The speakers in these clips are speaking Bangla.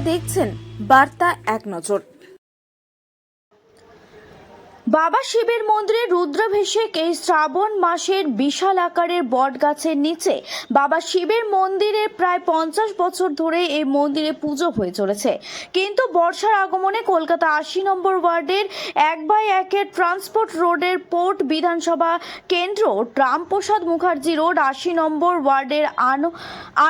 দেখছেন বার্তা এক নজর। বাবা শিবের মন্দিরে রুদ্রাভিষেক এই শ্রাবণ মাসের বিশাল আকারের বট গাছের নিচে বাবা শিবের মন্দিরে প্রায় 50 বছর ধরে এই মন্দিরে পুজো হয়ে চলেছে। কিন্তু বর্ষার আগমনে কলকাতা 80 নম্বর ওয়ার্ডের 1/1 ট্রান্সপোর্ট রোডের পোর্ট বিধানসভা কেন্দ্র রামপ্রসাদ মুখার্জি রোড 80 নম্বর ওয়ার্ডের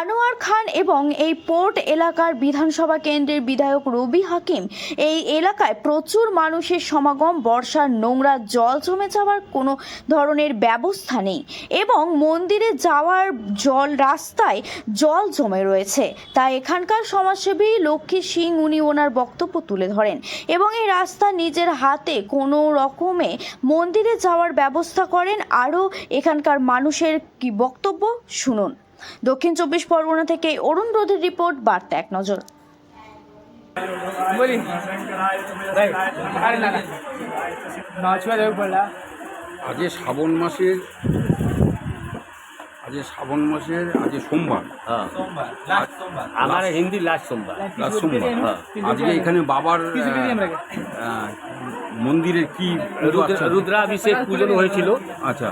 আনোয়ার খান এবং এই পোর্ট এলাকার বিধানসভা কেন্দ্রের বিধায়ক রবি হাকিম এই এলাকায় প্রচুর মানুষের সমাগম। বর্ষার নোংরা জল জমে যাওয়ার কোনো ধরনের ব্যবস্থা নেই এবং মন্দিরে যাওয়ার রাস্তায় জল জমে রয়েছে। তাই এখানকার সমাজসেবী লক্ষ্মী সিং উনি ওনার বক্তব্য তুলে ধরেন এবং এই রাস্তা নিজের হাতে কোনো রকমে মন্দিরে যাওয়ার ব্যবস্থা করেন। আরও এখানকার মানুষের কি বক্তব্য শুনুন। দক্ষিণ 24 পরগনা থেকে অরুণ রোধের রিপোর্ট, বার্তা এক নজর। আজ শ্রাবণ মাসের আজ সোমবার, আমার হিন্দি লাস্ট সোমবার। আজকে এখানে বাবার মন্দিরের কি রুদ্রাভিষেক পুজো হয়েছিল। আচ্ছা,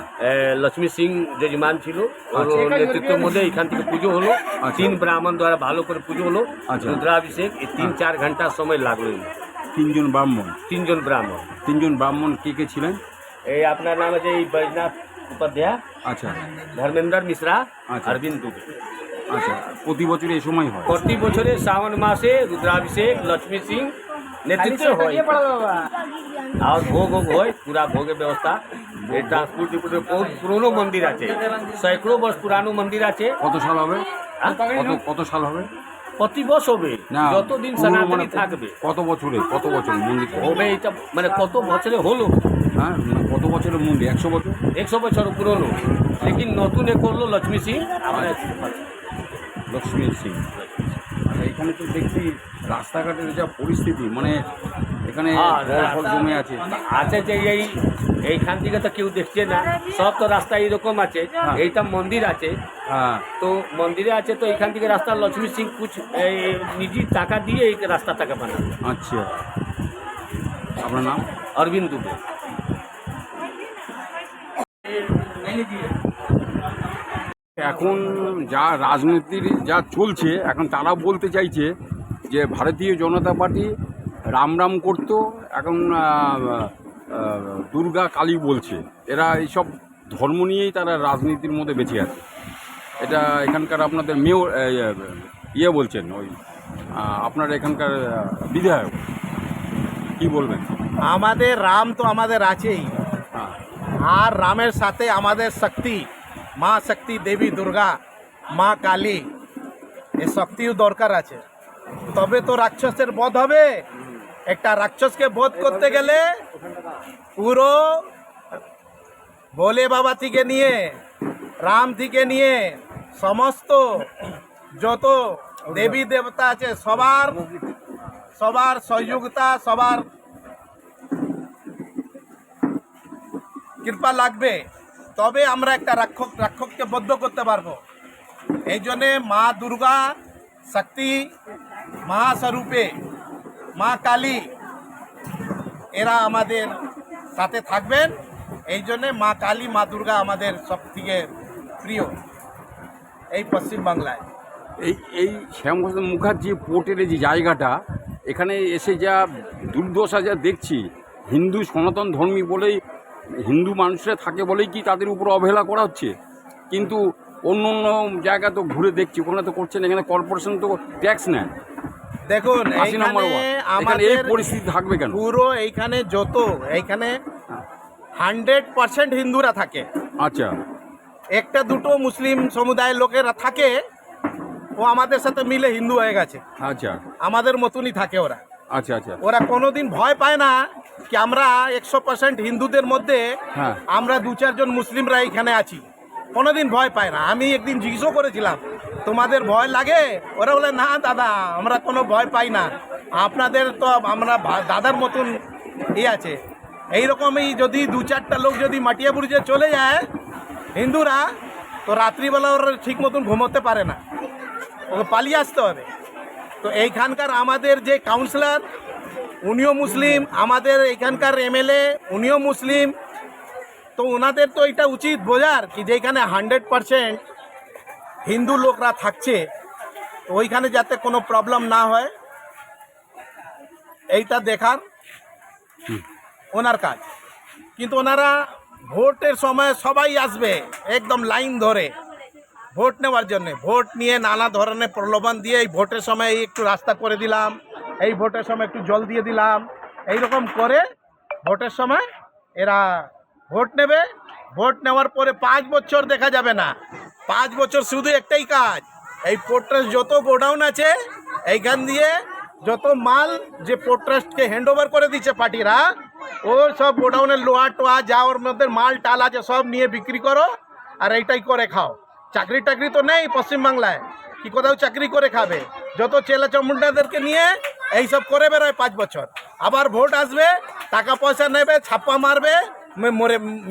লক্ষ্মী সিং যজমান ছিল, ওর নেতৃত্বের মধ্যে এখান থেকে পুজো হলো। 3 ব্রাহ্মণ দ্বারা ভালো করে পুজো হলো। রুদ্রাভিষেক 3-4 ঘন্টার সময় লাগলো। 3 ব্রাহ্মণ। 3 ব্রাহ্মণ কে কে ছিলেন? এই আপনার নাম আছে এই বৈজনাথ উপাধ্যায়, আচ্ছা, ধর্মেন্দ্র মিশ্রা, আচ্ছা, অরবিন্দ দুবে। আচ্ছা, প্রতি বছর এই সময় হয়? প্রতি বছরে শ্রাবণ মাসে রুদ্রাভিষেক লক্ষ্মী সিং নেতৃত্বে হয়। আর ভোগ হয়, পুরা ভোগের ব্যবস্থা। এই ট্রান্সপোর্ট ডিপোটের পুরনো মন্দির আছে, 100 বছর পুরানো মন্দির আছে। কত সাল হবে? কত সাল হবে? প্রতি বছর হবে, যতদিন সনাতনী থাকবে। কত বছর মন্দির হবে? এটা মানে কত বছরে হলো? হ্যাঁ, কত বছরের মন্দির? 100 বছর। 100 বছর পুরনো, লেকিন নতুন এ করলো লক্ষ্মী সিং। লক্ষ্মী সিং। আচ্ছা, এখানে তো দেখছি রাস্তাঘাটের যা পরিস্থিতি, মানে এখানে জল জমে আছে। আছে যে এইখান থেকে তো কেউ দেখছে না, সব তো রাস্তা এইরকম আছে। এইটা মন্দির আছে, হ্যাঁ, তো মন্দিরে আছে, তো এখান থেকে রাস্তা লক্ষ্মী সিং কুছ নিজে টাকা দিয়ে এই রাস্তা টাকা বানাবে। আচ্ছা, আপনার নাম? অরবিন্দ দুবে। এখন যা রাজনীতির যা চলছে, এখন তারা বলতে চাইছে যে ভারতীয় জনতা পার্টি রাম রাম করতো, এখন দুর্গা কালী বলছে। এরা এইসব ধর্ম নিয়েই তারা রাজনীতির মধ্যে বেঁচে আছে। এটা এখানকার আপনাদের মেয়র বলছেন, ওই আপনার এখানকার বিধায়ক, কি বলবেন? আমাদের রাম তো আমাদের আছেই, হ্যাঁ, আর রামের সাথে আমাদের শক্তি, মা শক্তি, দেবী দুর্গা, মা কালী, এই শক্তিও দরকার আছে, তবে তো রাক্ষসের বধ হবে। একটা রাক্ষসকে বধ করতে গেলে পুরো ভোলে বাবা থেকে নিয়ে, রাম থেকে নিয়ে সমস্ত যত দেবী দেবতা আছে সবার সহযোগিতা, সবার কৃপা লাগবে, তবে আমরা একটা রাক্ষসকে বদ্ধ করতে পারবো। এই জন্যে মা দুর্গা শক্তি, মহাস্বরূপে মা কালী, এরা আমাদের সাথে থাকবেন। এই জন্যে মা কালী, মা দুর্গা আমাদের সব থেকে প্রিয় এই পশ্চিমবাংলায়। এই শ্যামপ্রসাদ মুখার্জি পোর্টের যে জায়গাটা, এখানে এসে যা দুর্দশা যা দেখছি, হিন্দু সনাতন ধর্মী বলেই, হিন্দু মানুষরা থাকে বলেই কি তাদের উপর অবহেলা করা হচ্ছে? কিন্তু অন্য অন্য জায়গা তো ঘুরে দেখছি, ওখানে তো করছেন। এখানে কর্পোরেশন তো ট্যাক্স নেয়। দেখুন, এখানে এই পরিস্থিতি থাকবে কেন? পুরো এইখানে এইখানে 100% হিন্দুরা থাকে। আচ্ছা, একটা দুটো মুসলিম সমুদায়ের লোকেরা থাকে, ও আমাদের সাথে মিলে হিন্দু হয়ে গেছে। আচ্ছা, আমাদের মতনই থাকে ওরা। আচ্ছা, আচ্ছা, ওরা কোনোদিন ভয় পায় না কি আমরা 100% হিন্দুদের মধ্যে আমরা 2-4 জন মুসলিমরা এখানে আছি, কোনোদিন ভয় পায় না। আমি একদিন জিজ্ঞেস করেছিলাম, তোমাদের ভয় লাগে? ওরা বলে, না দাদা, আমরা কোনো ভয় পাই না, আপনাদের তো আমরা দাদার মতন আছে। এইরকমই যদি 2-4টা লোক যদি মাটিয়াবুরুজে চলে যায় হিন্দুরা, তো রাত্রিবেলা ওরা ঠিক মতন ঘুমোতে পারে না, ওকে পালিয়ে আসতে হবে। তো এইখানকার আমাদের যে কাউন্সিলর উনিও মুসলিম, আমাদের এখানকার এমএলএ উনিও মুসলিম। তো ওনাদের তো এটা উচিত বোঝার কি যেখানে 100% হিন্দু লোকরা থাকছে তো ওইখানে যাতে কোনো প্রবলেম না হয় এইটা দেখার ওনার কাজ। কিন্তু ওনারা ভোটের সময় সবাই আসবে একদম লাইন ধরে ভোট নেওয়ার জন্য, ভোট নিয়ে নানা ধরনের প্রলোভন দিয়ে এই ভোটের সময় একটু রাস্তা করে দিলাম, এই ভোটের সময় একটু জল দিয়ে দিলাম, এইরকম করে ভোটের সময় এরা ভোট নেবে। ভোট নেওয়ার পরে 5 বছর দেখা যাবে না, 5 বছর শুধু একটাই কাজ, এই পোর্ট্রাস্ট যত গোডাউন আছে এইখান দিয়ে যত মাল যে পোর্ট্রাস্টকে হ্যান্ড ওভার করে দিচ্ছে পার্টিরা, ও সব গোডাউনের লোহা টোয়া যা ওর মধ্যে মাল টাল আছে সব নিয়ে বিক্রি করো আর এইটাই করে খাও। চাকরি টাকরি তো নেই পশ্চিমবাংলায়, কি কোথাও চাকরি করে খাবে? যত চেলা চামুন্ডাদেরকে নিয়ে এইসব করে বেরোয় 5 বছর, আবার ভোট আসবে টাকা পয়সা নেবে ছাপ্পা মারবে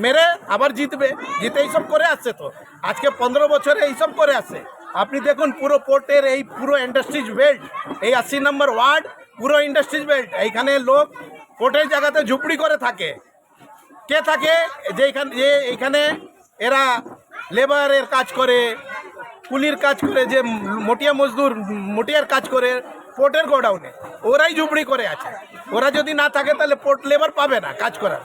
মেরে আবার জিতবে, জিতে এইসব করে আসছে। তো আজকে 15 বছরে এইসব করে আসছে। আপনি দেখুন পুরো পোর্টের এই পুরো ইন্ডাস্ট্রিজ বেল্ট, এই 80 নম্বর ওয়ার্ড পুরো ইন্ডাস্ট্রিজ বেল্ট, এইখানে লোক পোর্টের জায়গাতে ঝুপড়ি করে থাকে। কে থাকে? যে এইখানে এরা লেবারের কাজ করে, কুলির কাজ করে, যে মটিয়া মজদুর মটিয়ার কাজ করে পোর্টের গোডাউনে, ওরাই ঝুপড়ি করে আছে। ওরা যদি না থাকে তাহলে পোর্ট লেবার পাবে না কাজ করার।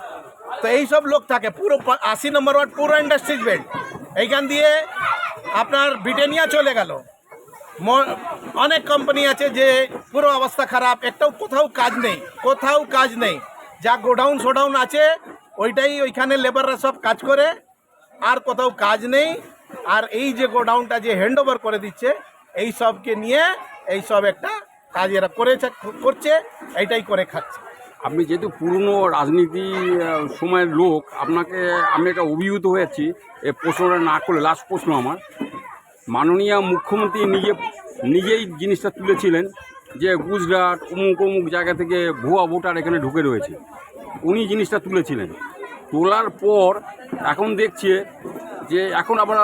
তো এই সব লোক থাকে পুরো 80 নম্বর ওয়ার্ড পুরো ইন্ডাস্ট্রিজ বেল্ট। এইখান দিয়ে আপনার ব্রিটানিয়া চলে গেল, অনেক কোম্পানি আছে যে পুরো অবস্থা খারাপ, একটাও কোথাও কাজ নেই। যা গোডাউন সোডাউন আছে ওইটাই ওইখানে লেবাররা সব কাজ করে, আর কোথাও কাজ নেই। আর এই যে গোডাউনটা যে হ্যান্ড ওভার করে দিচ্ছে এই সবকে নিয়ে এই সব একটা কাজ এরা করছে, এইটাই করে খাচ্ছে। আপনি যেহেতু পুরনো রাজনীতি সময়ের লোক, আপনাকে আমি একটা অভিভূত হয়েছি এই প্রশ্নটা না করলে। লাস্ট প্রশ্ন আমার, মাননীয় মুখ্যমন্ত্রী নিজেই জিনিসটা তুলেছিলেন যে গুজরাট অমুক জায়গা থেকে ভুয়া ভোটার এখানে ঢুকে রয়েছে, উনি জিনিসটা তুলেছিলেন। তোলার পর এখন দেখছে যে এখন আবার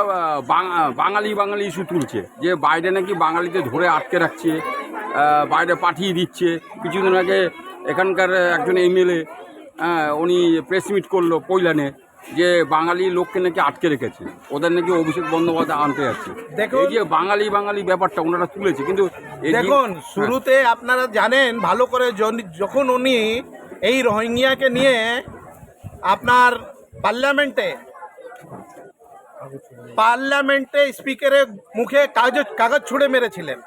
বাঙালি ইস্যু তুলছে যে বাইরে নাকি বাঙালিতে ধরে আটকে রাখছে, বাইরে পাঠিয়ে দিচ্ছে। কিছুদিন আগে এখানকার একজন এমএলএ উনি প্রেস মিট করলো পৈলানে যে বাঙালি লোককে নাকি আটকে রেখেছে, ওদের নাকি অভিষেক বন্দ্যোপাধ্যায় আনতে যাচ্ছে। এই যে বাঙালি ব্যাপারটা ওনারা তুলেছে। কিন্তু দেখুন শুরুতে আপনারা জানেন ভালো করে, যখন উনি এই রোহিঙ্গিয়াকে নিয়ে আপনার পার্লামেন্টে স্পিকারের মুখে কাগজ ছুঁড়ে মেরেছিলেন,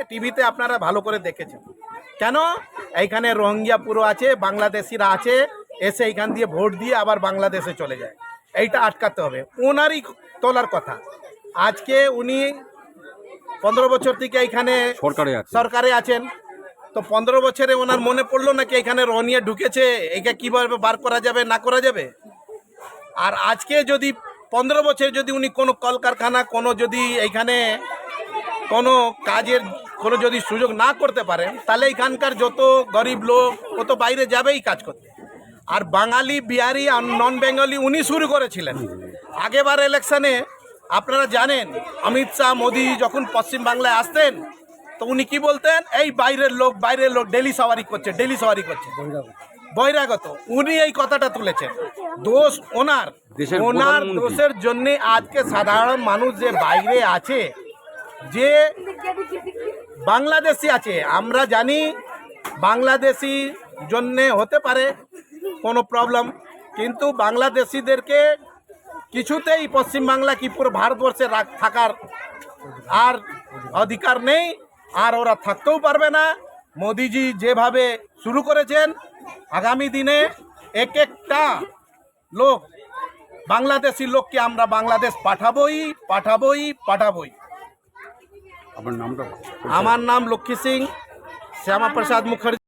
টিভিতে আপনারা ভালো করে দেখেছেন। কেন? এইখানে রোহিঙ্গিয়া পুরো আছে, বাংলাদেশিরা আছে, এসে এইখান দিয়ে ভোট দিয়ে আবার বাংলাদেশে চলে যায়, এইটা আটকাতে হবে। ওনারই তোলার কথা। আজকে উনি 15 বছর থেকে এইখানে সরকারে আছেন, তো 15 বছরে ওনার মনে পড়লো নাকি এখানে রোহিঙ্গিয়া ঢুকেছে, এইটা কীভাবে বার করা যাবে না করা যাবে। আর আজকে যদি 15 বছর যদি উনি কোনো কলকারখানা যদি এইখানে কোনো কাজের যদি সুযোগ না করতে পারেন, তাহলে এখানকার যত গরিব লোক ও তো বাইরে যাবেই কাজ করতে। আর বাঙালি বিহারি আর নন বেঙ্গলি উনি শুরু করেছিলেন। আগেবার ইলেকশনে আপনারা জানেন অমিত শাহ মোদি যখন পশ্চিমবাংলায় আসতেন তো উনি কি বলতেন, এই বাইরের লোক ডেলি সওয়ারি করছে বহিরাগত। উনি এই কথাটা তুলেছেন, দোষ ওনার দোষের জন্য আজকে সাধারণ মানুষ যে বাইরে আছে, যে বাংলাদেশি আছে, আমরা জানি বাংলাদেশি জন্যে হতে পারে কোনো প্রবলেম, কিন্তু বাংলাদেশিদেরকে কিছুতেই পশ্চিমবাংলা কি পুরো ভারতবর্ষে থাকার আর অধিকার নেই, আর ওরা থাকতেও পারবে না। মোদিজি যেভাবে শুরু করেছেন, আগামী দিনে একটা লোক বাংলাদেশি লোককে আমরা বাংলাদেশ পাঠাবই। আমার নামটা? আমার নাম লক্ষ্মী সিং শ্যামা প্রসাদ মুখার্জি।